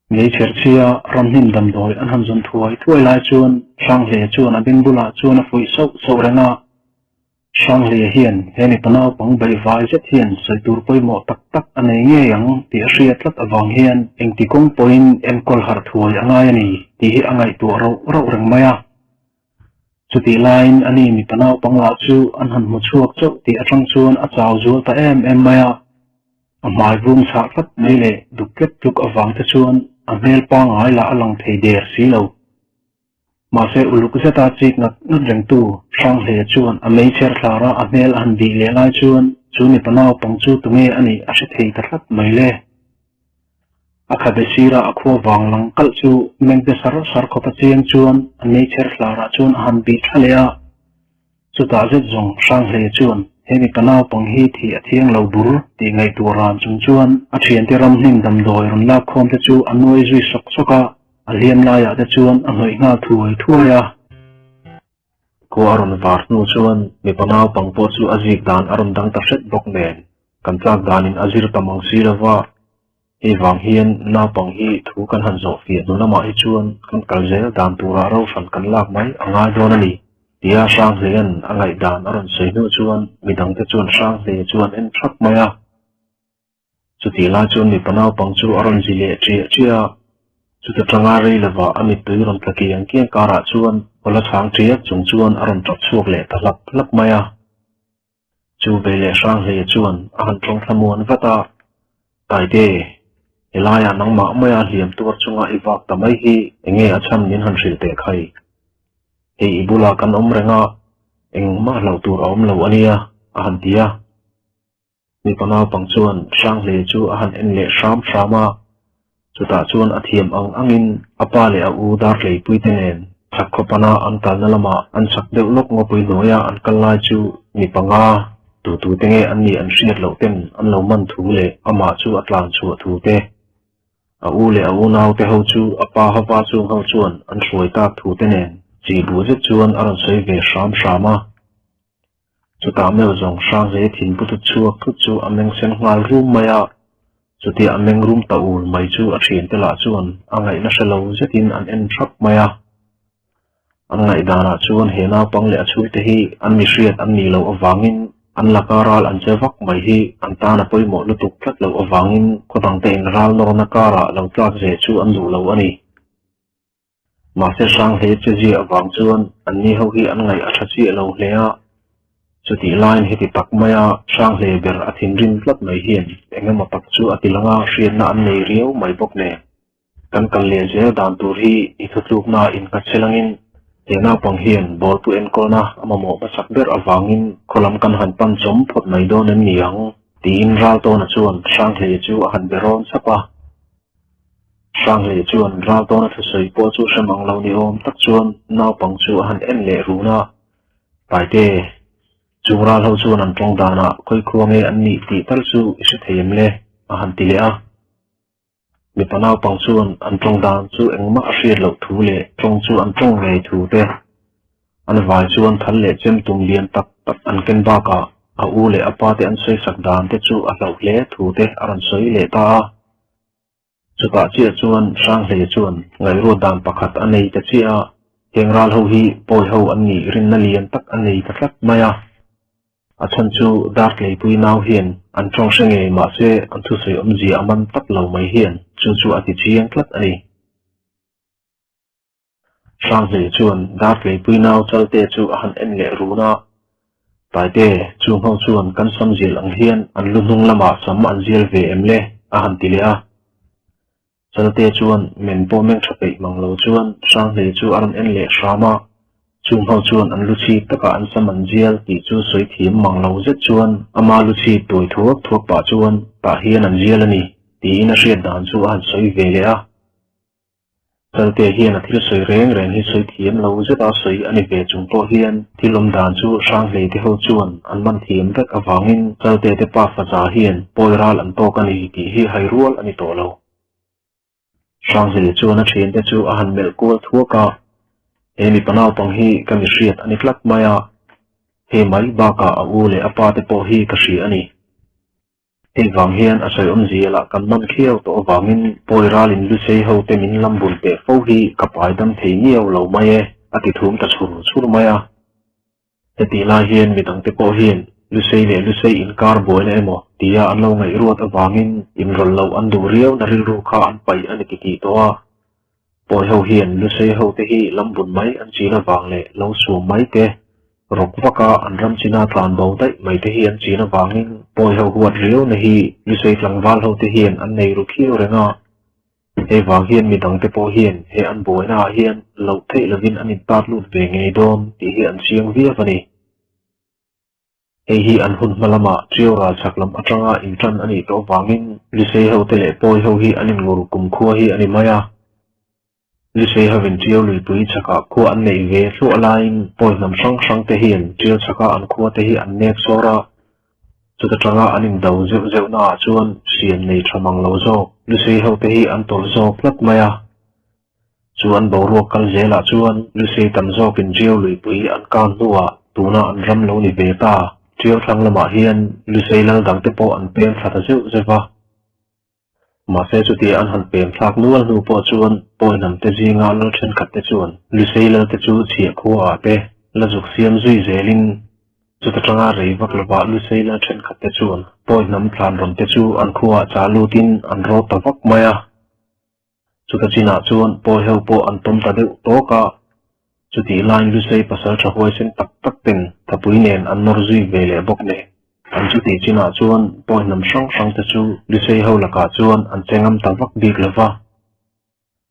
ngei cher chia ram hnim dam doi an han zon thuai lai chuan sang hle chuan a bin bula chuan a fui so renga sang hle hian heni panau pang bai vai zet hian sai tur poimo tak anei nge yang ti a hriat lat awang hian engti kong point en kol har thuai angai ani ti hi angai tu ro reng maya chuti line ani mi panau pang la chu an han mu chuak chau ti atang chuan a chaw zual ta em maya a mai room sa khat mai le duket tuk awang te chuan a mel pa ngai la alang thei der si lo ma se uluk zeta chik nat reng tu sang hle chuan a mei cher thlara a mel an di le lai chuan chu ni panau pang chu tunge ani a hre thei ta khat mai le a kha besira a kho wang lang kal chu meng te sar kho pa chiang chuan a mei cher thlara chuan a han bi thalea chu ta zet zong sang hle chuan hemi panau pang hi thi a thiang lo bur ti ngai tu ran chung chuan a thian te ram hnim dam doi ron la khom te chu a noi zui soka a liam la ya te chuan a hnoi nga thuaya ko aron var nu chuan mi panau pang po chu azik dan aron dang ta hret bok nen kan tlak danin azir tamang sirawa hi wang hian na pang hi thu kan han zo fi nu lama hi chuan kan kalzel dan tura ro fan kan lak mai anga don ani tia sang zen angai dan aron sei nu chuan midang te chuan sang le chuan en thak maya chuti la chuan mi panau pang chu aron zile chia chuta tanga rei lawa ami tui ron tlaki ang kiang kara chuan ola chang triak chung chuan aron tok chuak le talak maya chu bele sang le chuan ahan tong thamuan vata taide elaya nangma maya liam tur chunga iwak tamai hi enge acham nin han hril te khai he ibula kan omrenga engma hlo tur om lo ania ahan tia mi panau pang chuan sang le chu ahan en le shama chuta chuan a thiam angin apa le a u dar lei puitenen thak khopana an talnalama an sak deuh lok ngopui noya an kallai chu mi panga tu tenge an ni an hriat lo ten an lo man thu le ama chu atlang chu thu te a u le a u nau te ho chu apa hapa chu ho chuan an hruai tak thu te nen chi bu zet chuan aron sei ve shama chuta meu zong sang ze thin putu chuak thu chu ameng sen ngal room maya chuti ameng room ta ul mai chu a thian te la chuan angai na shalo zetin an en thak maya angai dana chuan hena pang le achui te hi an mi hriat an ni lo awangin an lakaral an chewak mai hi an ta na poimo lutuk tlat lo awangin khodang te in ral no na kara lo tlak ze chu an du lo ani ma se sang he che ji awang chuan an ni ho hi an ngai a thachi lo hlea chuti line hiti tak maya sang le ber athin rin tlat mai hian engema tak chu atilanga hrian na an nei riau mai bok ne kan kal le je dan tur hi i thutluk na in ka chelangin hena pang hian bol pu en kona amamo basak ber awangin kholam kan han pan chom phot mai don an niang tin ral to na chuan sang le chu a han beron sapa sang le chuan ral to na thusoi po chu samang lo ni om tak chuan naw pang chu a han en le runa paite chungra lo chuan an tong dana khoi khuange an ni ti tal chu isu theim le a han ti le a mi panau pang chuan an tong dan chu engma a hriat lo thu le tong chu an tong le thu te an vai chuan thal le chem tum lian tak an ken ba ka a u le apa te an sei sak dan te chu a lo le thu te aran soi le ta chuta chia chuan sang le chuan ngai ro dan pakhat anei te chia hengra ho hi poi ho an ni rin na lian tak anei ta tlat maya a chan chu dark lei pui nau hian an tong senge ma se an thu sei omji aman tak lo mai hian chu ati chiang tlat ani sang le chuan dark lei pui nau chalte chu a han en le runa paite chu ho chuan kan samjil ang hian an lunung lama sam an zel ve emle a han ti le a chalte chuan men po meng thapei manglo chuan sang le chu aron en le shama chung ho chuan an luchi taka an saman jial ti chu soi thim manglo zet chuan ama luchi toi thuak pa chuan ta hian an jial ani ti na hriat dan chu an soi ve le a chalte hian a thil soi reng hi soi thim lo zeta soi ani ve chung to hian thilom dan chu sang le te ho chuan an man thim vek awangin chalte te pa faza hian poiral an to kan hi ti hi hairual ani to lo sang le chuan a thien te chu a han mel kol thuaka hemi panau pang hi kami hriat ani tlak maya he mai baka a u le apa te po hi ka hri ani Hei vang hian a soi om zia kan man khiau to wangin poiralin lu sei ho te min lambun te fo hi kapai dam thei niaw lo mai e ati thum ta chur mai a heti la hian mi dang te ko hian lu sei in kar boy le mo tia an lo ngai ruat awangin in rol lo an du riau na ril ru kha an pai ani ki to a poi ho hian lu sei ho te hi lambun mai an china wang le lo su mai te rok vaka an ram china tlan bo dai mai te hian china wangin poi ho huat riau na hi lu sei tlangwal ho te hian an nei ru khiu renga he wang hian mi dang te po hian he an boy na hian lo thei lovin an in tat lut ve ngei dom ti hi an siang via vani hi an hun malama trio ra chaklam atanga in tran ani to wangin lu sei ho te le poi ho hi anin ngur kum khuwa hi ani maya lu sei ho vin trio lui pui chaka khu an nei ve thlu alain poi nam sang te hian trio chaka an khuwa te hi an nek sora chuta tanga anin do zeu na chuan sian nei thamang lo zo lu sei ho te hi an tol zo plat maya chuan bo ro kal zela chuan lu sei tam zo kin trio lui pui an kan nuwa tuna an ram lo ni ve ta trio thlang lama hian lu sei lal dang te po an pen thata zeu zewa ma se chuti an han pen thak nual nu po chuan poi nam te zinga lo then khat te chuan lu sei lal te chu chhia khuwa te la juk siam zui zelin chuta tanga rei vak lova lu sei la then khat te chuan poi nam thlan ron te chu an khuwa cha lutin an ro ta vak maya chuta china chuan poi ho po an tom ta deuh to ka chuti line lu sei pasal tha hoi sen tak ten thapui nen an nor zui ve le bok ne an chuti china chuan poi nam sang te chu lu sei ho laka chuan an chengam ta vak dik lova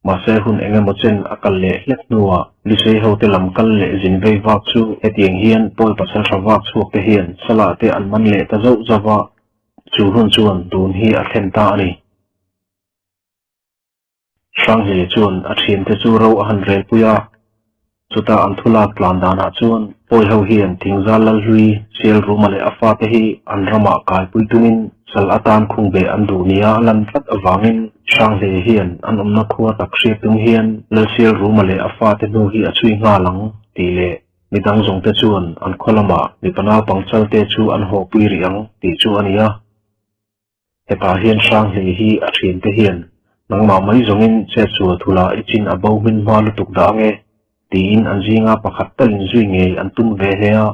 ma se hun engemaw chen akal le hlek nuwa lu sei ho te lam kal le zin vei vak chu hetiang hian poi pasal tha vak chuak te hian sala te an man le ta zo zawa chu hun chuan dun hi a thlen ta ani sang he chuan a thim te chu ro a han rel puya chuta an thulak tlan dana chuan poi ho hian thingzal lal hlui sel ruma le afa te hi an rama kai pui tunin sal atan khung be an du nia lan fat awangin sang le hian an omna khuwa tak hri tung hian lal sel ruma le afa te nu hi a chui nga lang ti le midang zong te chuan an kholama mi pana pangchal te chu an ho pui riang ti chu ania heta hian sang le hi a thim te hian nangma mai zongin che chu thula ichin abo min ma lu tuk da nge tin an zinga pakhat talin zui ngei an tun ve hea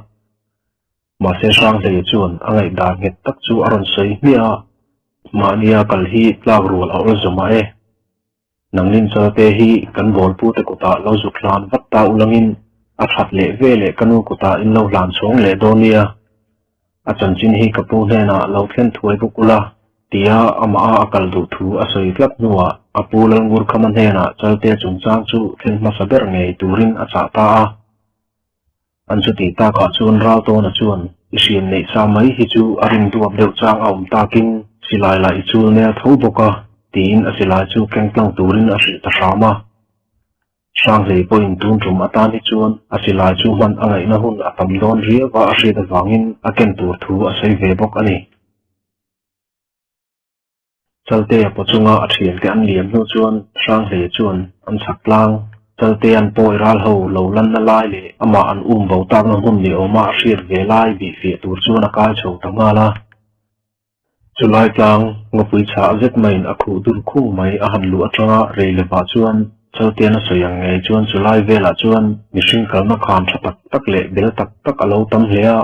ma se sang le chuan angai da nget tak chu aron sei mia ma nia kal hi tlak rual aul zoma e nangnin chate hi kan bol pu te kota lo zuklan vatta ulangin a that le ve le kanu kota in lo lan chong le donia a chanchin hi kapu hena lo thlen thuai bukula tia ama akal du thu asoi tlak nuwa apulal ngur khaman hena chalte chungchang chu thlen ma saber ngei turin a cha ta an chuti ta ka chuan rau to na chuan isian nei sa mai hi chu aring duap deuh chang aum takin silai la ichul ne tho boka tin asilai chu kengtlang turin a hri ta hrama sang le point tun tum atan hi chuan asilai chu man angai na hun atam don ria wa a hri da wangin a ken tur thu a sei ve bok ani chalte pochunga a thiam te an liam nu chuan sang le chuan an saklang chalte an poi ral ho lo lan na lai le ama an bo tak na hun ni oma hrir ve lai bi fi tur chuan a kai chho tamala chulai tlang ngopui cha zet main a khu dur khu mai a han lu atanga reile ba chuan chalte na soyang nge chuan chulai vela chuan mihring kalna khan tha tak le bel tak alo tam hlea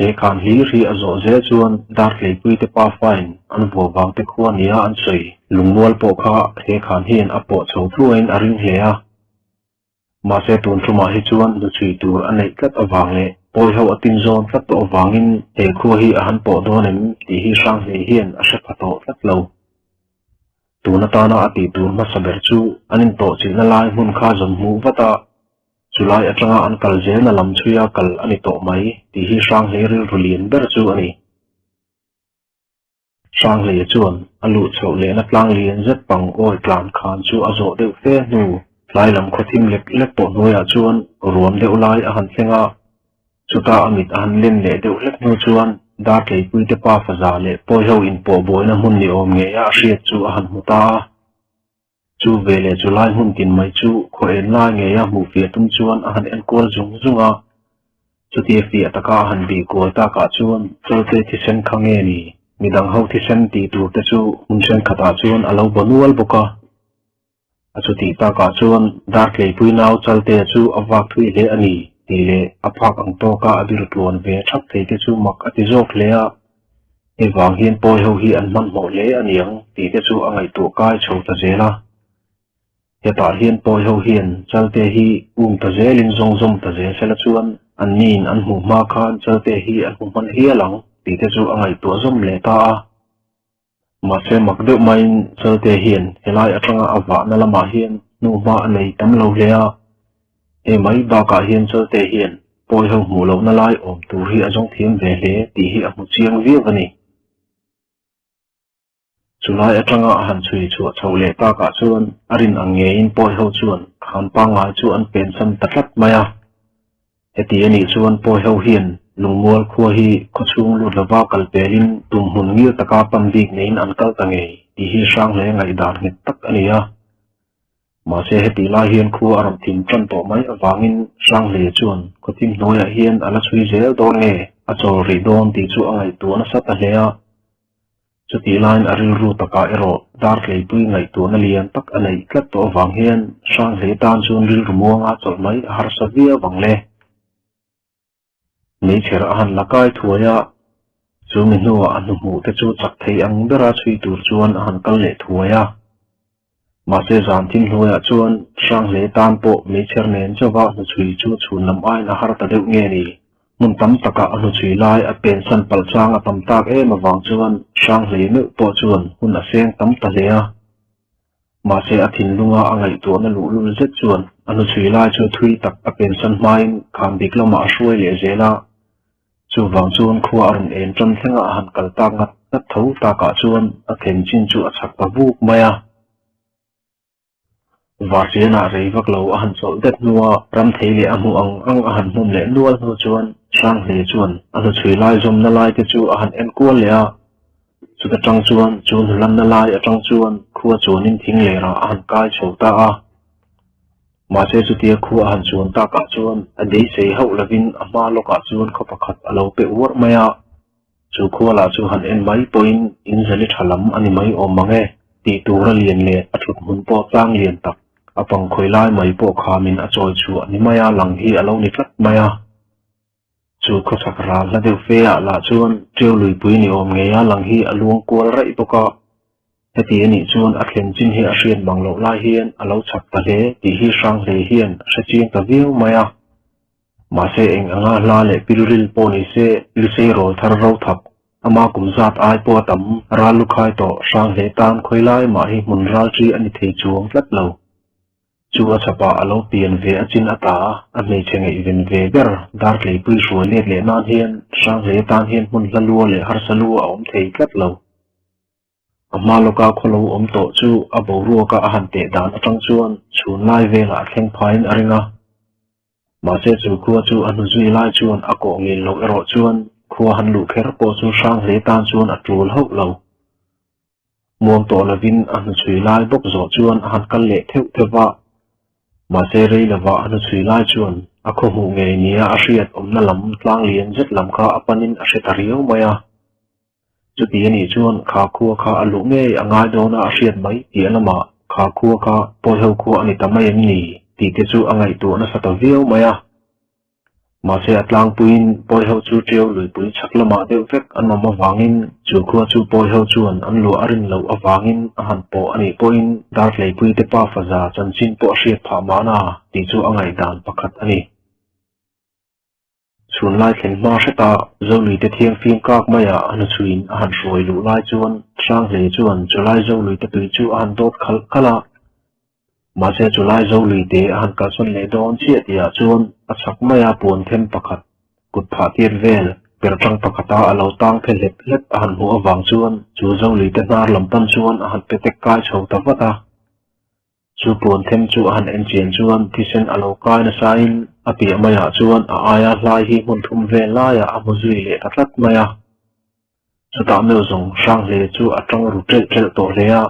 he khan hi ri a zo ze chuan dar le pui te pa fain an bo wang te khuwa nia an sei lungmual po kha he khan hian a po chho thluin a ring hlea ma se tun thuma hi chuan lu chui tur anei tlat awang le poi ho atin zon tlat to awangin he khuwa hi a han po donem ti hi sang he hian a hre phato tlat lo tuna tana ati tur ma saber chu anin to chi na lai mun kha zon mu wata chulai atanga an kal je na lam chuya kal ani to mai ti hi sang he ril rulin ber chu ani sang le chuan alu chho le na tlang lien zet pang oi tlan khan chu azo deuh fe nu lai lam khothim lek po noya chuan ruam deuh lai a han thenga chuta amit a han len le deuh lek nu chuan dar le pui te pa faza le poi ho in po boina hun ni om nge ya hriat chu a han muta chu vele chulai hun tin mai chu kho en la nge ya mu fi tum chuan a han en kol zunga chuti fi ataka han bi ko ta ka chuan chote thi sen khange ni midang ho thi sen ti tur te chu hun sen khata chuan alo bonual boka achu ti ta ka chuan dar klei pui nau chalte chu awak thui le ani ti le aphak ang to ka abir tlon ve thak thei te chu mak ati jok le a e wang hian poi ho hi an man mo le aniang ti te chu angai tu kai chho ta zela heta hian poi ho hian chalte hi ta zelin zong zong ta ze sela chuan an nin an hu ma khan chalte hi an hu man hi alang ti te chu angai tu zom le ta a ma se mak de main chalte hian helai atanga awa na lama hian nu ma anei tam lo le a e mai ba ka hian chalte hian poi ho mu lo na lai om tu hi azong thiam ve le ti hi a mu chiang vi ani chulai atanga han chui chu chole ta ka chuan arin ange in poi ho chuan khan pa nga chu an pension tatlat maya heti ani chuan poi ho hian lungmol khuwa hi khochung lu lawa kalpelin tum hun ngi taka pamdik nein an kal tange ti hi sang le ngai dar ngi tak ania ma se heti la hian khuwa aram tim tran to mai awangin sang le chuan khotim noya hian ala chui zel dor nge a chol ri don ti chu angai tu na sat a hlea chuti line aril ru taka ero dar klei pui ngai tu na lian tak anei tlat to awang hian sang le tan chun ril rumuanga chol mai har savia wangle mấy chợ ăn là cái thua ya, chú mình nuo ăn hủ te chú chắc thấy ăn bữa ra suy tur chuan ăn cái lệ thua ya, mà sẽ giảm thêm nuo ya chuan sang lệ tan bộ mấy chợ nền cho vào nó suy chú chuan làm ai na har ta đều nghe đi, muốn tắm tất cả ăn suy lại ở bên sân bal sang ở tắm tạc em mà vàng chuan sang lệ nữa bộ chuan muốn ở sen tắm ta lệ ya, mà sẽ ở thìn lunga ăn ngày tuần nó lũ lũ rất chuan ăn suy lại cho thui tập ở bên sân mai khám biết lo mà suy lệ dễ la chu wang chuan khuwa aron en tram thlenga han kal ta ngat na tho ta ka chuan a then chin chu a chak pa buk maya warjena reivak lo a han chol det nuwa ram theile a mu ang a han mum le nual nu chuan sang hle chuan anu chui lai zom na lai te chu a han en kual le a chu ta tang chuan chun lan na lai a tang chuan khuwa chuanin thing le ra a han kai chho ta a mà sẽ chú tia khu han chuan ta cả chuan a dei sei ho lovin ama lo ka chuan kho pakhat alo pe war maya chu khu la chu han en mai point in zali thalam ani mai om mange ti tura lian le a thut mun po tlang lian tak apang khoilai mai po khamin a choi chu ani maya lang hi alo ni tlat maya chu kho sakra la deu fe a la chuan treu lui pui ni om nge ya lang hi alung kual rai poka heti ani chuan a thlen chin hi a hrian bang lo lai hian alo chak ta le ti hi sang le hian sa ching ta viu maya ma se eng anga la le pilril po ni se ilse ro thar ro thap ama kum zat ai po tam ra lu khai to sang le tan khoilai ma hi mun ral tri ani thei chuang tlat lo chu a chapa alo pian ve a chin ata a mei chenge even ve ber dar le pui ro le nan hian sang le tan hian mun lalu le har salu a om thei tlat lo amma loka kholo om to chu abo ru ka han te dan atang chuan chun lai ve la thleng phain aringa ma se chu khu chu anu zui lai chuan ako ngin lo ero chuan khu han lu kher po chu sang le tan chuan atul ho lo muam to lovin anu chui lai bok zo chuan han kal le theu thewa ma se rei lawa anu chui lai chuan akho hu nge nia a hriat om na lam tlang lian zet lam kha apanin a hretariu maya chu ti ani chuan kha khuwa kha alu nge angai dona a hriat mai ti alama kha khuwa kha poi ho khuwa ani tamai an ni ti te chu angai tu na sata viau maya ma se atlang puin poi ho chu treu lui pui chaklama deu vek anoma wangin chu khuwa chu poi ho chuan an lu arin lo awangin a han po ani poin dar lei pui te pa faza chanchin po hriat pha mana ti chu angai dan pakhat ani chun lai thlen ma heta zoli te thiang phim kak maya an chuin a han roi lu lai chuan sang le chuan chulai zoli te tui chu an dot khal khala ma se chulai zoli te han ka chon le don chi tia chuan a chak maya pon them pakhat kut pha tir vel per tang pakhata alo tang phe let let a han hu awang chuan chu zoli te nar lampan chuan a han petek kai chho ta wata chu pon them chu han en chen chuan thisen alo kai na sain api maya chuan a aya lai hi mun thum ve la ya amuzui le tatlat maya chu ta meu zong sang le chu atang ru tel tel to le ya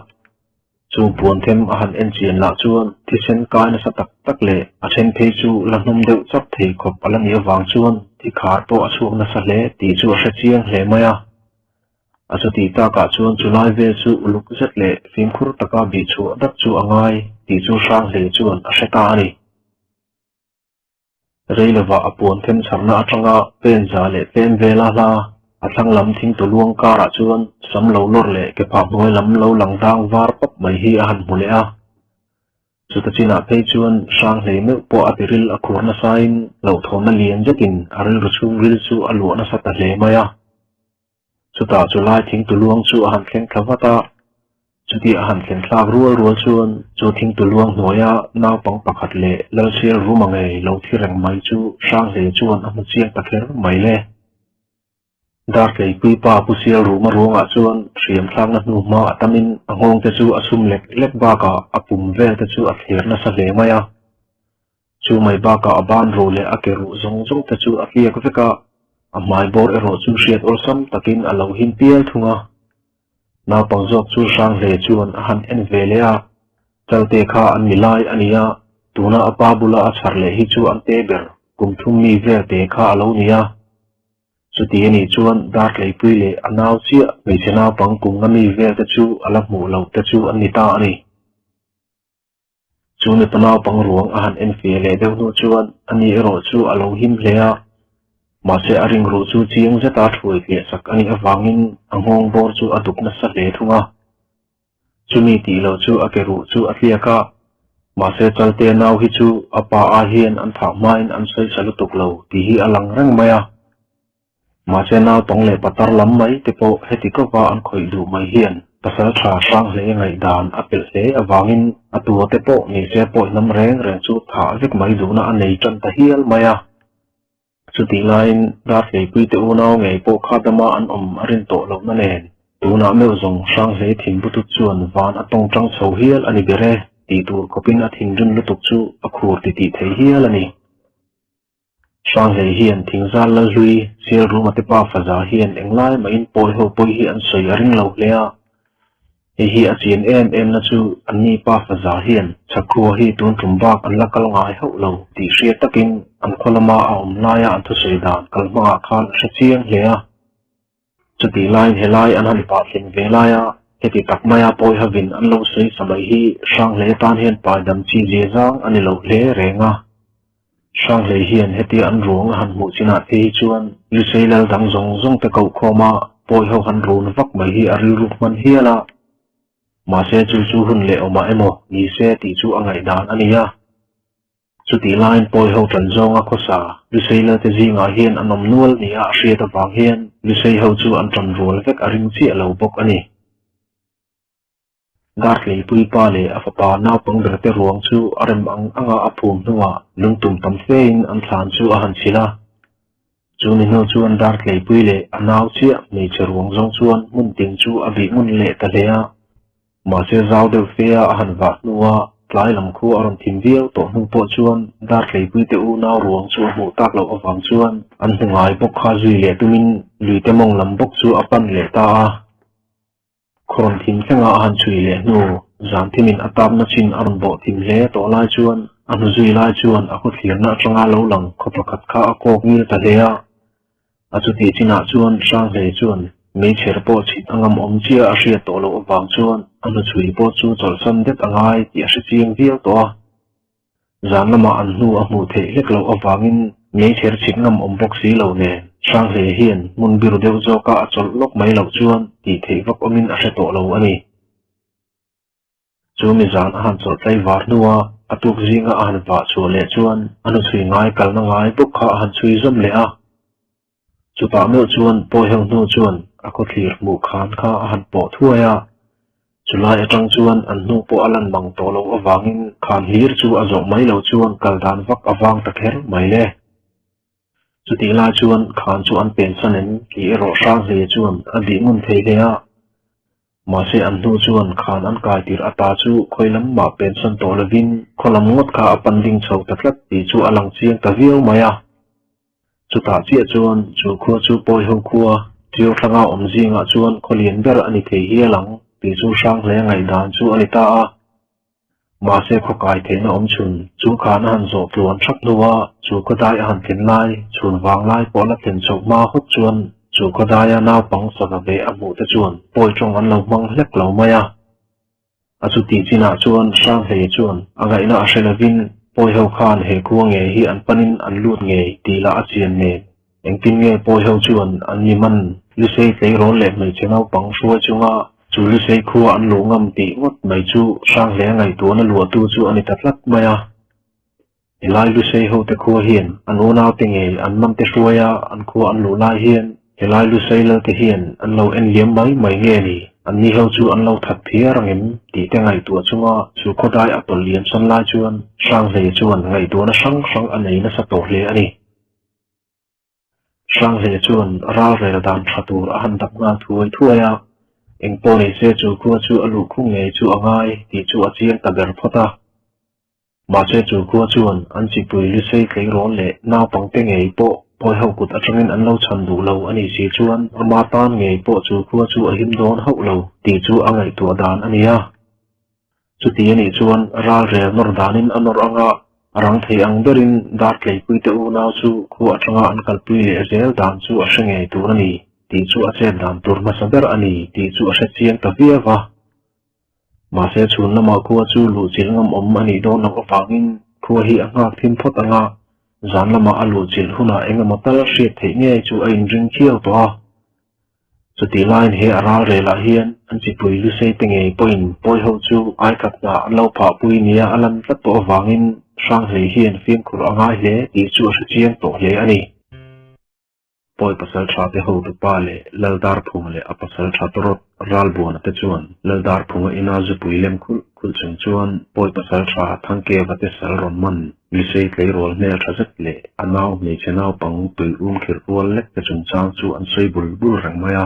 chu pon them a han en chen la chuan thisen kai na satak tak le a chen thei chu lanum deu chap thei khop alang ye wang chuan ti khar po achuk na sa le ti chu a hre chiang hle maya aso ti ta ka chuan chulai ve chu uluk zet le fim khur taka bi chu dak chu angai ti chu sang le chuan a hreta ani reilawa apon them sarna atanga pen za le pen vela la athlang lam thing to luang kara chuan sam lo lor le ke pa hoi lam lo lang dang var pop mai hi a han mule a chuta china phei chuan sang le me po apiril akhurna sain lo thona lian jetin aril ruchung ril chu alu na sata le maya chuta chulai thing to luang chu a han thleng thawata chuti a han thleng thlak rual rual chuan chu thing to luang hnoya naw pang pakhat le lal sel rumangei lo thireng mai chu sang le chuan a mu chiang takher mai le dar lei pui pa pu sial ru ma ronga chuan thiam thlang na hnu ma atamin angong te chu asum lek ba ka apum vel te chu a thlir na sa le maya chu mai ba ka aban ro le akeru zong zong te chu a fiak veka a mai bor ero chu hriat ol sam takin a lo hin pial thunga na pang jok chu sang le chuan a han en vele a chalte kha an milai ania tuna apa bula a chhar le hi chu an te ber kum thum mi ve te kha alo nia chuti ani chuan dar lei pui le anaw chia me chena pang kum ngami ve te chu ala mu lo te chu an ni ta ani chu ne tanaw pang ruang a han en fe le deu nu chuan ani ero chu alo him hle a ma se aring ru chu chiang zeta thui ke sak ani awangin angong bor chu aduk na sa le thunga chumi ti lo chu akeru chu atliaka ma se chalte naw hi chu apa a hian an tha main an sei salutuk lo ti hi alang reng maya ma se naw tong le patar lam mai te po heti ko wa an khoi du mai hian pasal tha sang le ngai dan apel se awangin atu te po ni se po nam reng chu tha vek mai du na anei tan ta hial maya chuti line dar le pui te unaw ngei po khadama an arin to lo na nen tuna meu zong sang le thing butu chuan van atong tang chho hial ani bere ti tur kopin a thing dun lutuk chu akhur ti thei hial ani sang le hian thing zal la hlui sir ru mate pa faza hian englai ma in poi ho poi hi an soi aring lo hlea hi a chin em na chu anni pa faza hian chakhu hi tun tumbak an lakal ngai ho lo ti hria takin an kholama a laya an thu sei dan kalma khan hrichiang hlea chuti line helai an han pa thleng velaya heti takmaya poi havin an lo sei samai hi sang le tan hian pa dam chi je jang ani lo hle renga sang le hian heti an ruang han mu china te chuan li sei lal dang zong zong te kau khoma poi ho han run vak mai hi aril ru man hiala ma se chu hun le oma emo ni se ti chu angai dan ania chuti line poi ho tan zong a khosa li sei la te zinga hian anom nual ni a hria ta wang hian li sei ho chu an tan rol vek aring chi alo bok ani dar le pui pa le afapa na pang berte ruang chu arem anga aphum nuwa lungtum tam fein an thlan chu a han chila chu ni no chu an dar le pui le anaw chia me cheruang zong chuan mun ting chu abi mun le ta lea ma se zau de fea a han wa nuwa tlai lam khu aron thim viau to hnu po chuan dar le pui te u naw ruang chu mu tak lo awang chuan an hungai bok kha zui le tumin lui te mong lam bok chu apan le ta a khon thim thenga han chui le nu zan thimin atam na chin aron bo thim le to lai chuan anu zui lai chuan a khu thlir na tanga lo lang kho pakhat kha a kok mil ta le a achuti china chuan sang le chuan me cher po chit angam om chia a hria to lo awang chuan anu chui po chu chol sam det angai ti a hri chiang viau to zan lama an hnu a hmu the lek lo awangin me cher chit ngam om bok si lo ne sang le hian mun biru deuh zawka a chol lok mai lo chuan ti thei vak omin a hre to lo ani chu mi zan a han chol tlai var nuwa atuk zinga a han va chu le chuan anu chui ngai kal na ngai buk kha a han chui zom le a chu pa meu chuan poi heng nu chuan a ko thlir mu khan kha a han po thuaya chulai atang chuan an nu po alan mang to lo awangin khan hlir chu a zawh mai lo chuan kal dan vak awang takher mai le chuti la chuan khan chu an pen sanen ki ero sang le chuan adi mun thei le a ma se an nu chuan khan an kai tir ata chu khoilam ma pen san to lovin kholam ngot kha apan ding chho taklat ti chu alang chiang ta viau maya chuta chia chuan chu kho chu poi ho khuwa tiu thanga om zinga chuan kholien ber ani thei hi alang ti chu sang le ngai dan chu ani ta a ma se kho kai the na om chun chu khan han zo tluan thak nuwa chu ko dai han tin lai chun wang lai po la ten chok ma hot chuan chu chủ có đai nào bằng sạc về âm mũ te chuan bôi trong ăn lâu măng lek lâu maya chu ti china chuan sang he chuan angai na ashelavin poi ho khan he khu nge hi an panin an lut nge ti la achian ne engpin nge poi ho chuan an ni man li sei tlei ron le mai chenau pang shua chunga chu li sei khu an lu ngam ti ngot mai chu sang le ngai tu na lu tu chu ani tatlat maya elai lu sei ho te khu hian an una te nge an man te shuaya an khu an lu lai hian elai lu sei le te hian an lo en liam mai nge ni an ni ho chu an lo that thia rangem ti te ngai tu chunga chu khodai atol lian san lai chuan sang le chuan ngai tu na sang anei na sa to hle ani sang le chuan ral re dan thatur a han dak nga thuaya eng poni se chu khu chu alu khu nge chu angai ti chu achiang ta ber phota ma se chu khu chuan an chi pui li sei tlei ron le naw pang te ngei po poi ho kut atangin an lo chan du lo ani si chuan ma tan ngei po chu khu chu a him don ho lo ti chu angai tu dan ania chu ti ani chuan ral re nor danin anor anga arang thei ang berin dar tlei pui te u naw chu khu atanga an kal pui le zel dan chu a hringei tu ani ti chu a chen dan tur ma saber ani ti chu a chiang ta viawa ma se chun lama khu chu lu chil ngam om ani do na ko pangin khu hi anga thim phot anga zan lama alu chil huna enga matal hriat thei nge chu a in ring khiau to a chu ti line he aral re la hian an chi pui lu sei te nge poin poi ho chu ai khat na lo pha pui nia alan tlat to wangin sang hle hian fiam khur anga hle ti chu a chiang to hle ani poi pasal tha te ho tu pa le laldar phung le a pasal tha torot ral buan te chuan laldar phung ina zu puilem khul chung chuan poi pasal tha thangke va te sal ron man li sei tlei rol ne tha zet le anau me chenau pang tui khir rol lek te chung chang chu an sei bul rang maya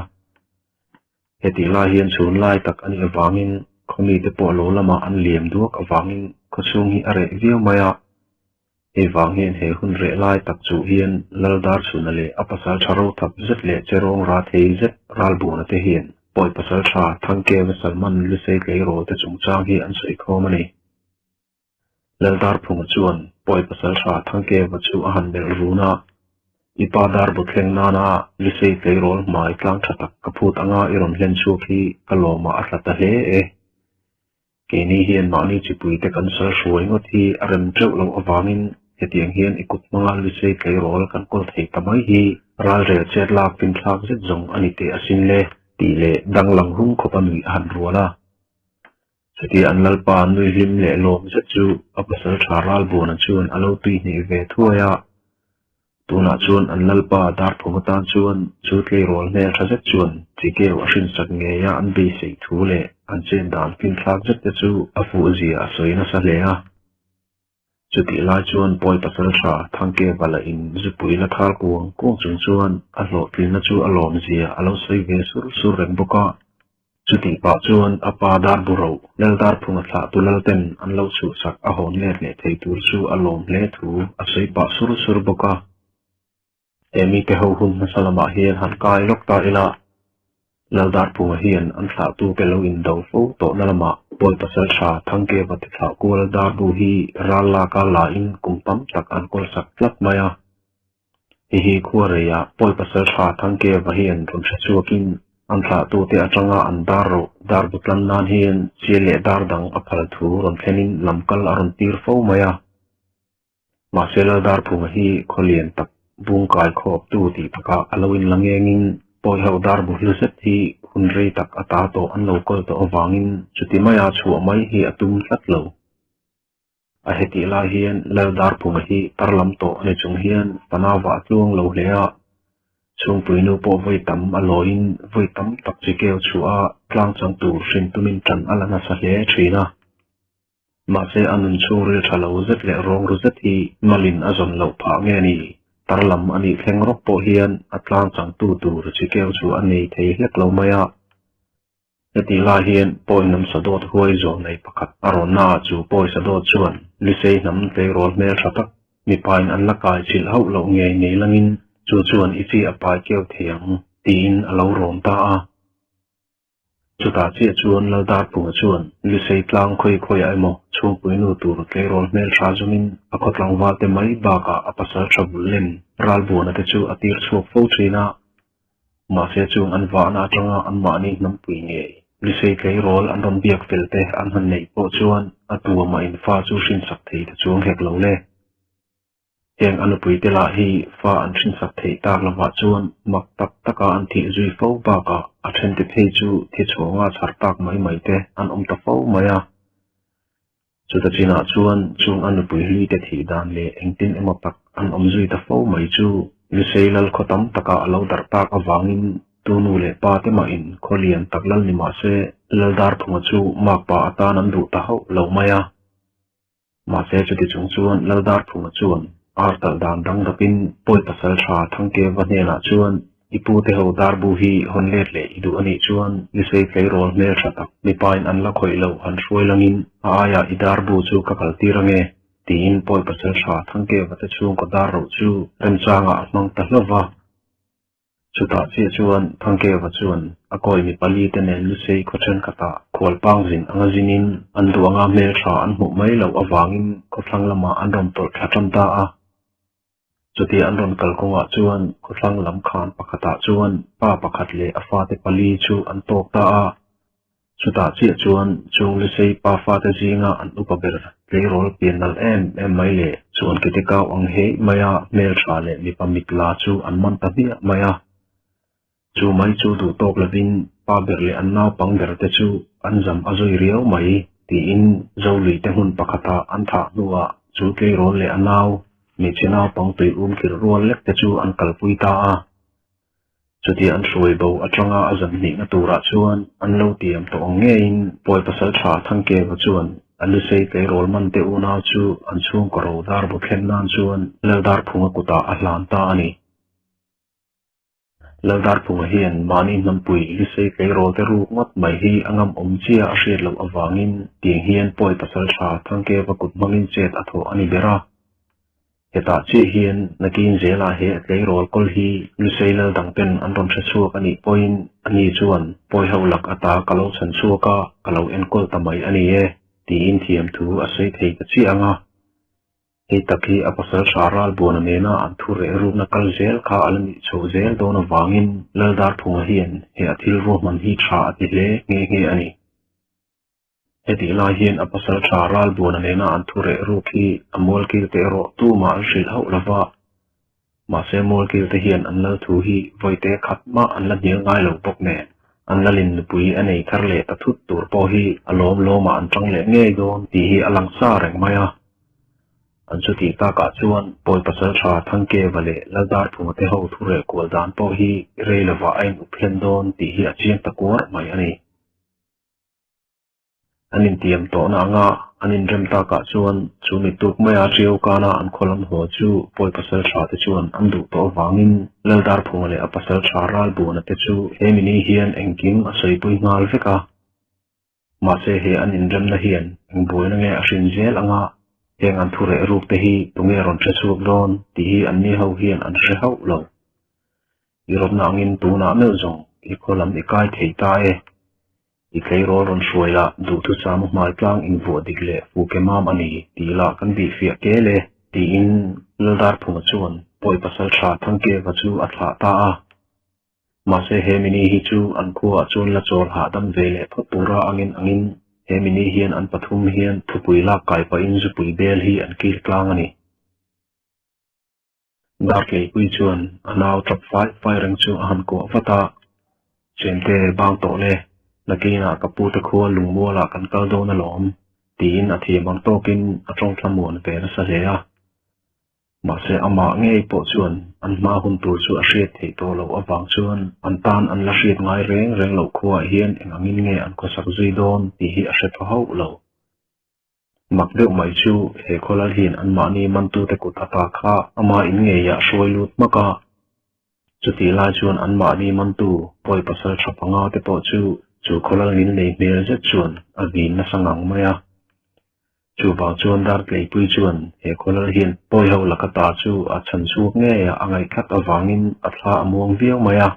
heti la hian chun lai tak ani awangin khomi te po lo lama an liam duak awangin khosung hi are viau maya ewang hian he hun re lai tak chu hian laldar chuna le apasal tharo thap zet le cherong ra thei zet ral buna te hian poi pasal tha thangke ve salman lu sei tlei ro te chung chang hi an sei khom ani laldar phung chuan poi pasal tha thangke va chu a han bel runa ipadar butleng nana lu sei tlei rol mai tlang thatak kaput anga iron hlen chu khi kaloma atlata hle e keni hian mani chipui te kan sal hruai ngothi arem treu lo awangin hetiang hian ikut manga lu sei tlei rol kan kol thei tamai hi ral rel chet lak pin thlak zet zong ani te asin le ti le danglang hung khopanui han ruala seti an lalpa nui hlim le lom zet chu apasal tharal bon chuan alo tui nei ve thuaya tuna chuan an lalpa dar phumatan chuan chu tlei rol ne thazet chuan chikeu ashin sak nge ya an be sei thu le an chen dan pin thlak zet te chu afu zia soina sa le a chuti lai chuan poi pasal tha thangke bala in zupui la thal kuang kung chung chuan a hlo pin na chu alom zia alo sei ve sur reng boka chuti pa chuan apa dar buro lel dar phunga thla tulal ten an lo chu sak a hon le ne thei tur chu alom le thu a sei pa sur boka emi te ho hun na salama hian han kai lok ta ila laldar phunga hian an thla tu ke lo in do fo to na lama poi pasal tha thangke va te thla ko laldar bu hi ral la ka la in kumpam tak an kol sak tlak maya hi khuare ya poi pasal tha thangke va hian ron sa chuakin an thla tu te atanga an dar butlan nan hian chile dar dang a phal thu ron thlenin lamkal aron tir fo maya ma sela dar phunga hi kholien tak bung kai khop tu ti taka alowin langengin poi ho dar bu hluset hi hunrei tak ata to an local to awangin chuti maya chu mai hi atum thlat lo a heti la hian lal dar phunga hi tarlam to ne chung hian tanawa tlung lo hlea chung puinu po voi tam aloin voi tam tak chikeu chua tlang chang tu hrin tumin tran alana sa hle thina ma se anun chung ril thalo zet le rong ru zet hi malin azon lo pha nge ni tarlam ani thleng rok po hian atlang chang tu chikeu chu ani thei hlek lo maya heti la hian poinam sadot huai zo nei pakhat arona chu poi sadot chuan lisei nam te rol mel thatak mi pain an lakai chil ho lo nge nei langin chu chuan ichi apai keu thiang tin alo ron ta a chuta che chuan laldar phunga chuan lisei tlang khoi ai mo chung puinu tur te rol mel tha zumin akhotlang wa te mai ba ka apasal thabul len ral buana te chu atir chuak fo thina mà sẽ chung an vã na trăng an mã ni nắm quỷ nghệ li sei cái rol an ron biak fel te an han nei po chuan a tua ma in fa chu shin sak thei te chuang hek lo le heng an pui te la hi fa an shin sak thei tak lawa chuan mak tak taka an thi zui fo ba ka a then te phei chu thi chhawng a chhar tak mai mai te an ta fo mai a chu ta china chuan chung an pui hlui te thi dan le engtin emaw tak an zui ta fo mai chu li sei lal khotam taka alo dar tak awangin tunu le pa te ma in kholian taklal ni ma se laldar thunga chu mak pa atan an du ta ho lo maya ma se chu ti chung chuan laldar thunga chuan artal dan dang rapin poi pasal tha thangke vane na chuan ipu te ho dar bu hi honlet le idu ani chuan li sei klei rol mel thatak mi pain an la khoi lo an hroi langin aya idar bu chu ka kal tirange tin poi pasal tha thangke vata chung ko dar ro chu rem changa mang ta hlova chuta chi chuan thangke wa chuan a koi mi pali te nen lu sei kho then kata khol pang zin anga zinin an du anga mel tha an mu mai lo awangin kho thlang lama an rom tol thatam ta a chuti an ron kal konga chuan kho thlang lam khan pakhata chuan pa pakhat le afa te pali chu an tok ta a chuta chi chuan chung lu sei pa fa te zinga an upaber le rol pianal em mai le chuan kitika ang he maya mel tha le mi pamik la chu an man ta bia maya chu mai chu du tok lavin pa ber le an naw pang ber te chu an jam azoi riau mai ti in zoli te hun pakhata an tha nuwa chu ke rol le anaw mi china pang tui kir rol lek te chu an kalpui ta a chuti an shroi bo atanga azam ni na tura chuan an lo tiam to nge in poi pasal tha thangke wa chuan an lu sei ke rol man te una chu an chung ko ro dar bu khen nan chuan le dar phunga kuta a hlan ta ani laldar phunga hian mani nampui li sei ke rol te ru ngot mai hi angam chia a hriat lo awangin tiang hian poi pasal tha thangke wa kut mangin chet atho ani bera heta chi hian nakin zela he ke rol kol hi li sei lal dang pen an ron thra chuak ani point ani chuan poi holak ata kalo chan chuaka kalo en kol tamai ani e ti in thiam thu a sei thei ka chi anga hei taki a pasal sharal buana mena an thure ruk na kal zel kha alani cho zel dona wangin laldar phunga hian he athil ro man hi tha ati hle nge ani heti la hian a pasal sharal buana mena an thure ruk hi amol ki te ro tu ma al shil ho lava ma se mol ki te hian an lal thu hi voite khat ma an la nil ngai lo bok ne an lalin pui anei thar le ta thut tur po hi alom lo ma an tang le nge don ti hi alang sa reng maya an chuti ta ka chuan poi pasal tha thangke vale ladar phunga te ho thure kol dan po hi reilawa ain uphen don ti hi achiang takur mai ani anin tiam to na nga anin rem ta ka chuan chumi tuk mai a riau kana an kholam ho chu poi pasal tha te chuan an du to wangin ladar phunga le a pasal tha ral bu na te chu hemini hian engkim a sei pui ngal veka ma se he anin rem na hian eng boina nge a hrin zel anga heng an thure ruk te hi tunge ron thra chuak don ti hi an ni ho hian an hre ho lo irop na angin tu na mel zong I kholam I kai thei ta e I klei rol ron shruaila du tu cham hmal tlang in vo digle fu ke mam ani ti la kan bi fia ke le ti in ladar phunga chuan poi pasal tha thangke wa chu a thla ta a ma se he mini hi chu an khuwa chun la chol ha dam vele phutura angin hemini hian an pathum hian thupui la kai pa in zupui bel hi an kil tlang ani dar ke pui chuan anaw top 5 pai rang chu han ko vata chente bang to le nakina kapu te khuwa lungmo la kan kal do na lom tin a thi bang tokin a tong thlamun pe na sa leya ma se ama ngei po chuan an ma hun tur chu a hriat thei to lo awang chuan an tan an la hriat ngai reng lo khuwa hian engangin nge an ko sak zui don ti hi a hret ho lo mak deuh mai chu he kholal hin an ma ni man tu te kut ata kha ama in nge ya hroi lut maka chuti la chuan an ma ni man tu poi pasal thapanga te po chu kholal nin nei mel je chuan a vin na sangang maya chu ba chuan dar klei pui chuan he kholal hin poi ho lakata chu a chan chuak nge ya angai khat awangin a thla among viau maya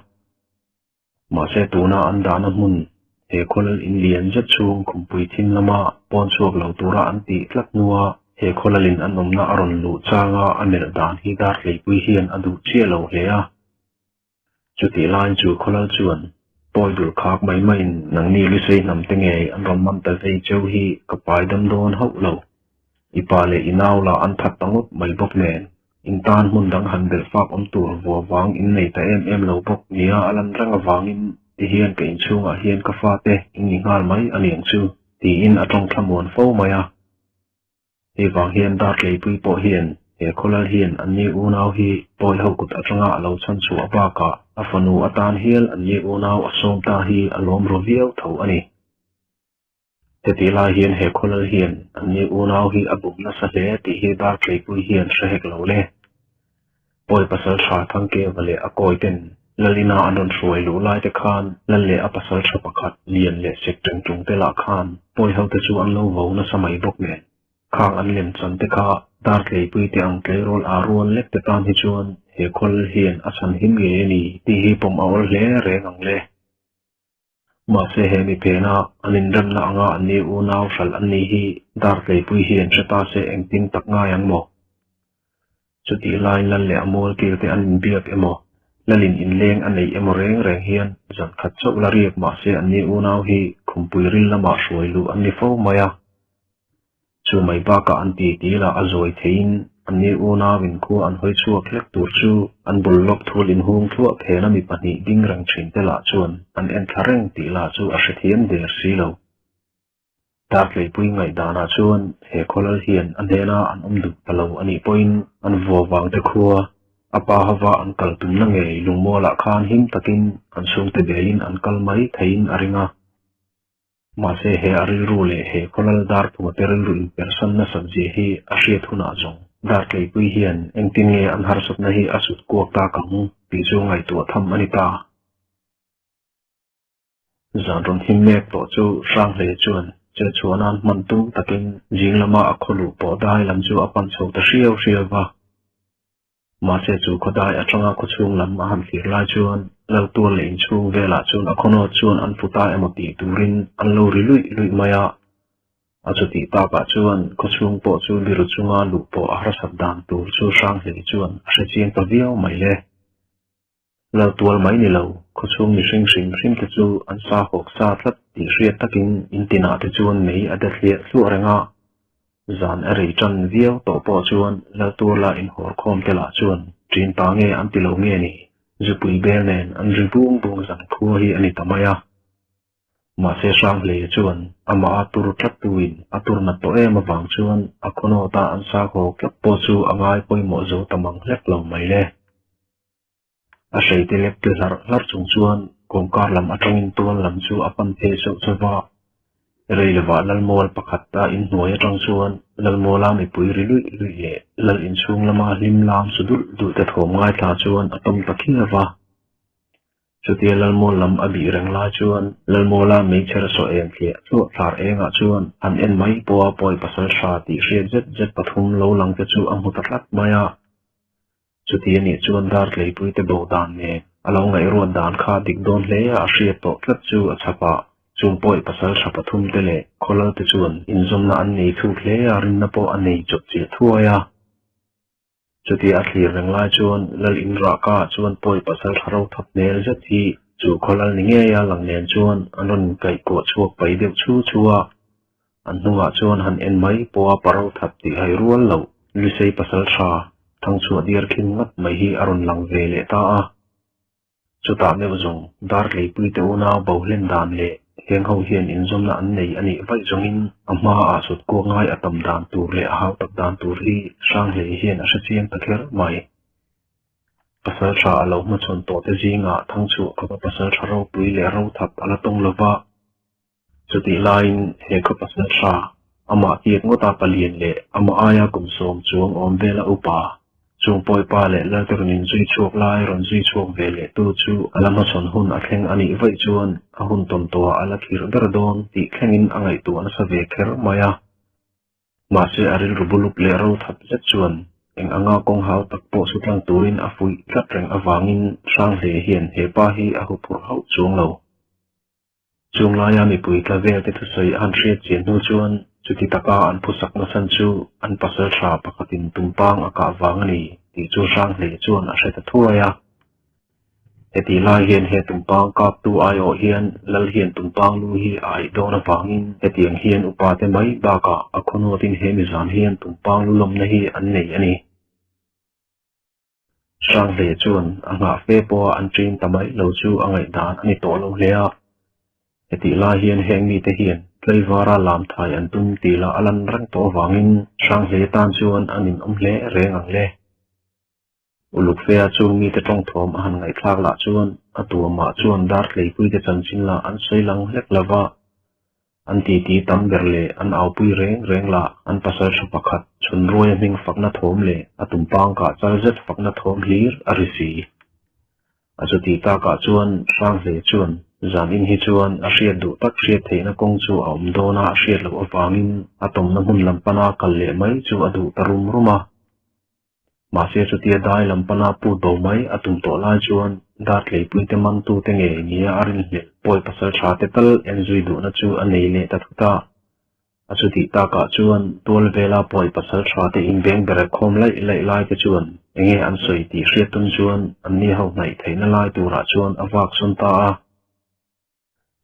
ma se tuna an dana mun he kholal in lian je chung khumpui thin lama pon chuak lo tura an ti tlak nuwa he kholalin an nomna aron lu changa anel dan hi dar klei pui hian adu chia lo hlea จุดที่ลายจูคนละจวนปอยดูขากไม่นังนี่ลิเซนำตั้งไงอันรำมันแต่ใจเจ้าฮีกับไปดำโดนเฮาเหล่าอีปาเลอีนาวละอันทัดตั้งอุดไม่บกแมนอินตานมุนดังหันเดลฟากตัววัววางอินในแต่เหล่าบกเนียอลันรังวางอินที่เฮียนกับอินชูงเฮียนกับฟาเตอินงานไหมอันยังชูที่อินอัตรงขมวนโฟมายาที่วางเฮียนดาร์เลยปุยโปเฮียนเฮคนละเฮียนอันนี้อูนาวฮีปอยเฮากุดอัตรงะเราชันชัวบากะอฟนูอัตานเฮียลอันนี้อูนาวอสมตาฮีอารมณ์รวิเอลเท่าอันนี้แต่ที่ลายเฮียนเฮคนละเฮียนอันนี้อูนาวฮีอบุมนัสเลที่เฮดาร์เลยปุยเฮียนเสกเหล่าเล่ปอยปัสสาวะทั้งเกวเลอกอยเต็นลลินาอันดนสวยหลูลายเตคานลเลอปัสสาวะประคัดเลียนเลเสกจงจงเตละคานปอยเฮาเตจูอันโลวาวนัสมัยบกเมนข้างอันเลียนสันเตคาดาร์เลยปุยเตอังเกลโรลอารวนเล็กเตตานฮิจวนเฮคนละเฮียนอสันหิมเยนีที่ฮีปมเอาเล่เรงอังเล่มาเสเหมิเพนาอันนินดันละงาอันนี้อูนาวสัลอันนี้ฮีดาร์เลยปุยเฮียนชะตาเสเองตินตักง่ายังโมจุดที่ลายลันเล่อโมลเกี่ยวกับอันเบียบเอโมลลินอินเลงอันนี้เอโมเรงเฮียนจันขัดโซลารีบมาเสอันนี้อูนาวฮีคุมปุยริลละมาสวยลูอันนี้ฟ้ามายาจูไม่บ้ากะอันตีละอจอยเทียนอันนี้อูนาวินคูอันหอยชัวเคล็กตัวจูอันบุลล็อกทูลินฮงทั่วเพนามีปนิดิ้งรังชินเตละจวนอันเอ็นคารงตีละจูอาเชเทียนเดอร์ซีโลดาร์เลยปุยไงดานาจวนเฮโคลเฮียนอันเดนาอันดุปะโลอันนี้ปุยนอันวัววางเดคัวอปาฮาวาอันกัลตุนนังเงยลุงโมละคานหิมตะกินอันซุงเตเบลินอันกัลไม่เทียนอาริงามาเสเฮอาริรูเลเฮคนละดาร์ตุมาเตริรูอินเปอร์ซันนัสเจฮีอาเชียทุนาจงดาร์เลยปุยเฮียนเอ็งตินเงอันฮาร์สุดนะฮีอาสุดกวกตากังปีจงไงตัวทำอันิตาจานรอนหิมเมกตัวจูร่างเลยจวนเจอชวนันมันตุ้งตะกินยิงละมาอักขลุปอได้ลำจูอปันโซตะเชียววะมาเสจูขดายอัตรงกุชุงลำมาหันสีลายจวนแล้วตัวเหลนชูเวลาจวนอคโนจวนอันฟุตาเอมตีตูรินอันโลริลุยมายาอาจุติตากะจวนกุชุงปอจูบิรุจุงาลุปออาราสับดานตูจูช่างเหลจวนอาเชียนตะเวียวไม่เล่แล้วตัวไม่นี่เรากุชุงมีสิงตะจูอันซาหกซาทัดตีเรียตะกินอินตินาตะจวนไม่อดัดเลียสู้แรงะจานอะไรจันเวียวต่อปอจวนแล้วตัวละอินหัวคอมเตละจวนจีนตาเงอันติโลเงนี่จะปุยเบลเนนอันริบุงจันคัวฮีอันนี้ทำไมอะมาเสช่างเลยจวนอามาอัตุรุทัดตุวินอัตุรนัตโตเอมาบางจวนอัคโนตาอันซาโคกับปอจูอ่างไอปอยโมโจตมังเล็กลงไม่เล่อาศัยเตเล็กเตลาร์จงจวนกงการลำอัตรินตัวลำจูอปันเทสุจวะเรลวะลัลโมลปะขัดตาอินหัวจังชวนลัลโมลาไม่ปุยริลุยเล่ลัลอินชุงละมาลิมลามสุดุดูแต่โถมง่ายตาชวนอตมตะคิลวะจุดที่ลัลโมลำอบีเริงลาชวนลัลโมลาไม่เชื่อโซเองเกี่ยส่วนสารเองชวนอันเอ็นไม่ปัวปอยปัสสาวะชาติเรียเจ็ดปฐุมโลลังจะจูอัมหุตรักมายาจุดที่นี่ชวนดาร์เลยปุยเตโบดานเนอลองไงรวนดานคาดิกโดนเลี้ยอาเชียโตกลัดจูอัชปะจงปอยปัสสาวะปฐุมเตเลคนละตะจวนอินซมนาอันนี้ทุกเลี้ยรินนปออันนี้จบเจียทั่วยาจุดที่อัฐิเริงลาจวนลอินรักาจวนปอยปัสสาวะเราทับเนรจัดที่จูคนละนิเงียหลังเนรจวนอันนั้นไก่กวดชัวไปเดียวชัวอันนุ่งจวนหันเอ็นไม่ปัวปะเราทับที่ให้รัวเหล่าลิเซปัสสาวะทั้งชัวเดียร์คิงมัดไม่ฮีอรุณหลังเวเลตาจุดตามเนวจงดาร์เลยปุยเตอุนาเบาเล่นดานเล่เฮียงเขาเฮียนอินซอมละอันนี้ไว้จงอินอามาอาสุดกวง่ายอัตมดานตูเล่หาวตับดานตูรีช่างเล่เฮียนอาเซียนตะเคียร์ไม่ปัสสาวะเรามาชนโตเตจิงะทั้งชัวกับปัสสาวะเราปุยเล่เราทับอลตงเลวะจุดที่ไลน์เฮกับปัสสาวะอามาเกียงงตาปเลียนเล่อามาอายากุมสมจวงอมเวลอุปาจงปอยปาเล่แล้วตระนินจุยชวกไล่รอนจุยชวกเวเล่ตูจูอัลมาชนหุ่นอัดแข่งอันนี้ไว้จวนหุ่นตนตัวอัลคิรดระดอนที่แข่งอินอังไอตัวนัสเวเคร์มายามาเสอริลรูบุลุกเล่เราทับจัดจวนเอ็งอ่างกงหาวตักโปสุดลังตูรินอฟุยจัดแรงอวางินช่างเล่เฮียนเฮปาฮีอหุปุรหาวจวงเราจวงลายามีปุยตะเวลติดใส่อันเชียเจียนนูจวนจุดที่ตะกาอันพุสักนัสันจูอันปัสสาวะปกติตุมปังอากาศวางนี้ที่จูช่างเล่จวนอาศัยทั่วยา heti lai hian he tumpang kap tu ai o hian lal hian tumpang lu hi ai dona wangin hetiang hian upate mai baka akhonotin he mizan hian tumpang lu lom na hi an nei ani sang le chuan anga fe po an trin tamai lo chu angai dan ani to lo hlea heti lai hian heng mi te hian tleivara lam thai an tum tila alan rang to wangin sang le tan chuan anin hle reng ang le uluk fea chuan mi te tong thom han ngai thlak la chuan atua ma chuan dar hlei pui te chanchin la an soilang hlek lava an ti tam berle an au pui reng la an pasal shu pakhat chun roi ming fakna thom le atumpang ka chalzet fakna thom hlir arisi achuti ta ka chuan sang le chuan zan in hi chuan a hriat du tak hriat theina kong chu aum dona a hriat lo awangin atom na hun lampana kal le mai chu adu tarum ruma ma se chutia dai lampana pu do mai atum to lai chuan dar hlei pui te man tu te nge nia arin hle poi pasal tha te tal enjui du na chu anei le ta thuta achuti ta ka chuan tol vela poi pasal tha te in beng bere khom lai te chuan enge an soi ti hriat tun chuan an ni ho nai theina lai tura chuan awak sun ta a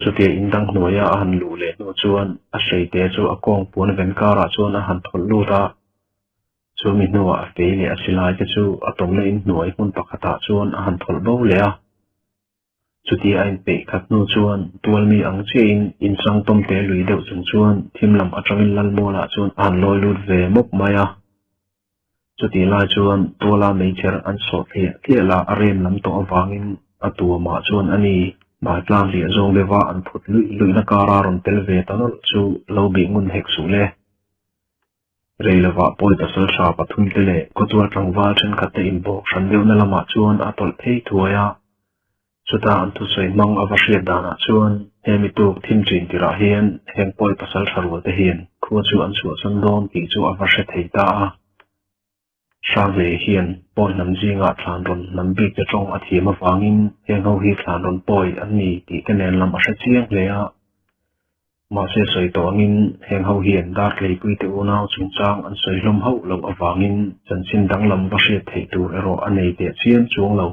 chutia indang hnuaya a han lu le no chuan a sei te chu a kong pun ven kara chuan a han thol lu ta chu mi hnuwa a fe le a silai te chu atom na in hnuai hun pakhata chuan a han thol bo le a chuti a in pe khat nu chuan tual mi ang che in sang tom te lui deuh chung chuan thimlam atangin lal mola chuan an loi lut ve mop maya chuti lai chuan tola meicher an so thia la arem lam to awangin atua ma chuan ani mai plan li zong lewa an phut lui na kara ron tel ve tanol chu lo bi ngun hek su le reilawa poi pasal sha pathum te le kotwal tangwal chen khatte in bo shandeu na lama chuan atol thei thuaya chuta an tu soi mang avashia dana chuan hemi tu thim chin tira hian heng poi pasal tharwa te hian khu chu an chu chan don ti chu avashe thei ta a sang le hian poi nam jinga thlan ron nam bi te tong a thiam awangin heng ho hi thlan ron poi an ni ti te nen lam a hre chiang le a ma se soi to angin heng ho hian dar hlei pui te unau chung chang an soi hlom ho lo awangin chanchin dang lam va hriat thei tur ero anei te chian chung lo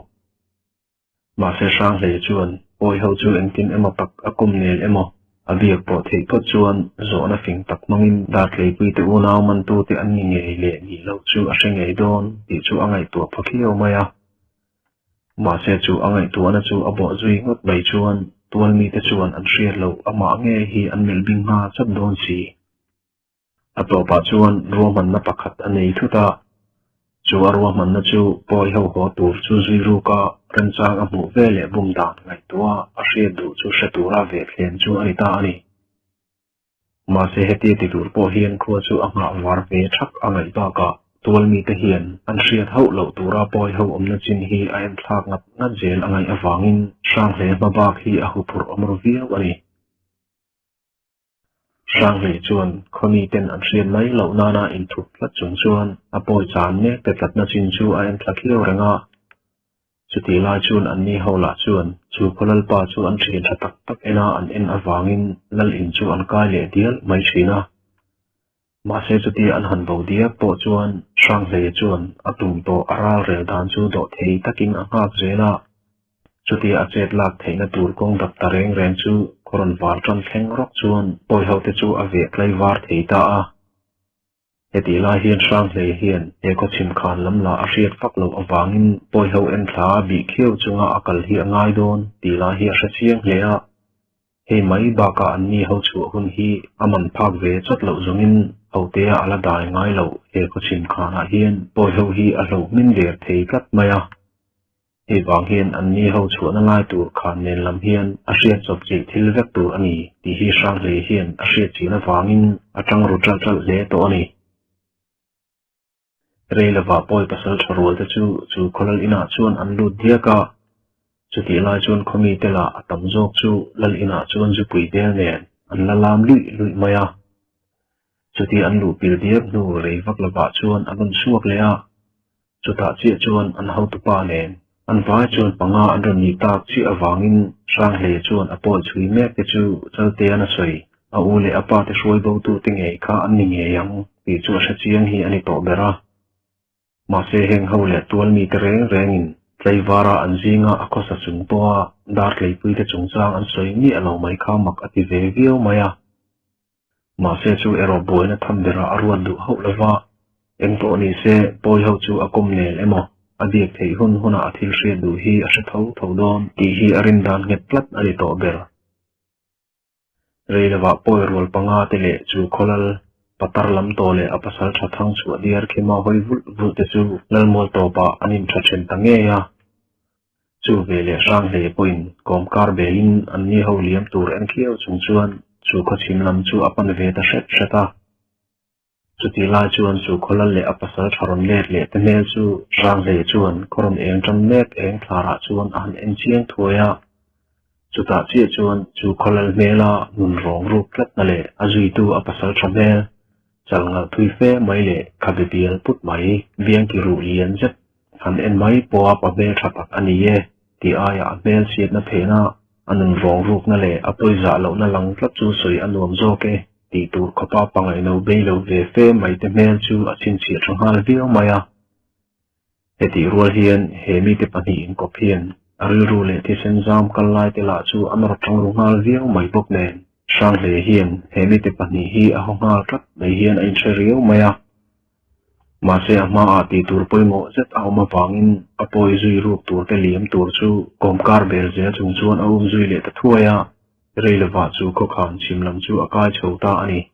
ma se sang le chuan poi ho chu engtin ema pak akum nel emo abiak po thei pot chuan zo na fing tak mangin dar hlei pui te unau man tu te an ni ngei le ni lo chu a hrengei don ti chu angai tu phakhiau maya ma se chu angai tu na chu abo zui ngot bai chuan tual mi te chuan an hriat lo ama nge hi an melbing ha chap don si atopa chuan roman na pakhat anei thuta chu arwa man na chu poi ho ho tur chu zui ru ka ranchang a mu vele bum dan ngai tua a hriat du chu hretura ve thlen chu ani ta ani ma se heti ti tur po hian khuwa chu anga war ve thak angai ba ka tual mi te hian an hriat ho lo tura poi ho omna chin hi a en thlak na zel angai awangin sang le babak hi a hupur omro viau ani sang le chuan khomi ten an hriat mai lo nana in thup hlat chung chuan a poi chan ne te tlat na chin chu a en thlakhiau renga chuti lai chuan an ni ho la chuan chu kholal pa chu an thrin tak tak ena an en awangin lal in chu an kai le dial mai thina ma se chuti an han bo dia po chuan sang le chuan atum to aral rel dan chu do thei takin a ngak zela chuti a chet lak theina tur kong dak tareng ren chu koron war tran thleng rok chuan poi ho te chu a ve klai war thei ta a heti lai hian sang le hian e ko chim khan lam la a hriat fak lo awangin poi ho en thla bi kheu chunga akal hi angai don ti la hi a hre chiang hle a he mai ba ka an ni ho chu hun hi aman phak ve chot lo zungin hote ala dai ngai lo e ko chim khan a hian poi ho hi a lo min der thei kat maya he wang hian an ni ho chu na lai tur khan nen lam hian a hriat chop chi thil vek tur ani ti hi sang le hian a hriat chi na wangin atang ru chal le to ani reilawa poi pasal tharwal te chu kholal ina chuan an lut dia ka chuti lai chuan khomi te la atam jok chu lal ina chuan zu pui del nen an la lam lui maya chuti an lu pil dia nu rei vak lawa chuan an suak le a chuta chi chuan an ho tu pa nen an vai chuan panga an ron ni tak chi awangin sang hle chuan a poi chui mek te chu chalte ana soi a u le apa te shroi bo tu te ngei kha an ni nge yang ti chu a hre chiang hi ani to bera ma se heng ho le tual mi te reng in Tlai vara an zinga akosa chung poa dar lei pui te chung chang an soi ni alo mai kha mak ati ve viau maya ma se chu ero boina thambera arwan du ho lova eng to ni se poi ho chu akom nel emo adiak thei hun huna athil hria du hi a hre tho tho don ti hi arin dan nget plat ani to ber reilawa poi rol panga te le chu kholal patar lam to le apasal thathang chu adiar khema hoi vul te chu lalmol to pa anin thathen tange ya chu vele sang le poin kom kar belin an ni ho liam tur an khiau chung chuan chu kho chim lam chu apan ve ta hret hreta chu ti la chuan chu kholal le apasal tharon let le te mel chu rang le chuan khoron eng tam nek eng thlara chuan an en chiang thoya chu ta chi chuan chu kholal mela nun rong ru tlat na le azui tu apasal thamel chalngal thui fe mai le khabibial put mai viang ki ru lian zet han en mai poa pa be thatak ani ye ti aya bel siat na phena anun rong ruk na le apoi za lo na lang tlat chu soi anuam zo ke ti tur khopa pangai no be lo ve fe mai te mel chu achin chi thanghal viau maya heti rual hian he mi te pani in ko phian aril ru le ti sen zam kal lai te la chu amar thang ru ngal viau mai bok nen sang le hian he mi te pani hi a hongal tlat mai hian a in theriau maya ma se ama ati tur poimo zet auma wangin apoi zui ruk tur te liam tur chu komkar bel je chung chuan aum zui le ta thuaya reilawa chu ko khan chimlam chu akai chhota ani